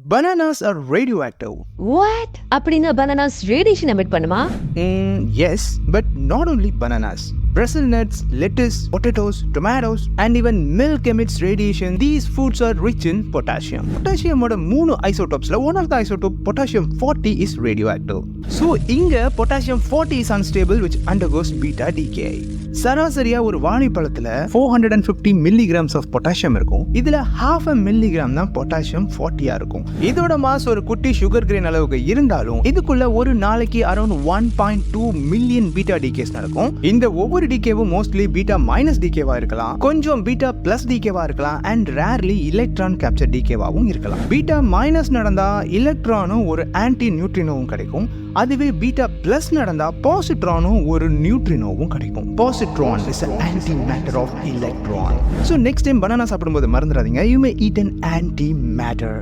Bananas are radioactive. What? அப்படின்னா bananas radiation emit பண்ணுமா? Yes, but not only bananas. Brazil nuts, lettuce, potatoes, tomatoes, and even milk emits radiation. These foods are rich in potassium. Potassium ஓட 3 isotopes ல one of the isotope potassium 40 is radioactive. So இங்க potassium 40 is unstable which undergoes beta decay. சராசரியா ஒரு வாழைப்பழத்துல 450 milligrams of potassium இருக்கும். இதுல half a milligram தான் potassium 40 இருக்கும். இதோட மாஸ் ஒரு குட்டி சுகர் கிரெயின் அளவுக்கு இருந்தாலும் இதுக்குள்ள ஒரு நாளைக்கு அரௌண்ட் 1.2 மில்லியன் பீட்டா டிகேஸ் நடக்கும். இந்த ஒவ்வொரு டிகேவும் மோஸ்ட்லி பீட்டா மைனஸ் டிகேவா இருக்கலாம், கொஞ்சம் பீட்டா பிளஸ் டிகேவா இருக்கலாம், அண்ட் ரேர்லி எலக்ட்ரான் கேப்சர் டிகேவாவும் இருக்கலாம். பீட்டா மைனஸ் நடந்தா எலக்ட்ரானும் ஒரு ஆன்டி நியூட்ரினோவும் கிடைக்கும். அதுவே பீட்டா பிளஸ் நடந்தா பாசிட்ரானும் ஒரு நியூட்ரினோவும் கிடைக்கும். Positron is an antimatter of electron. So next time banana சாப்பிடும்போது மறந்துடாதீங்க, you may eat an antimatter.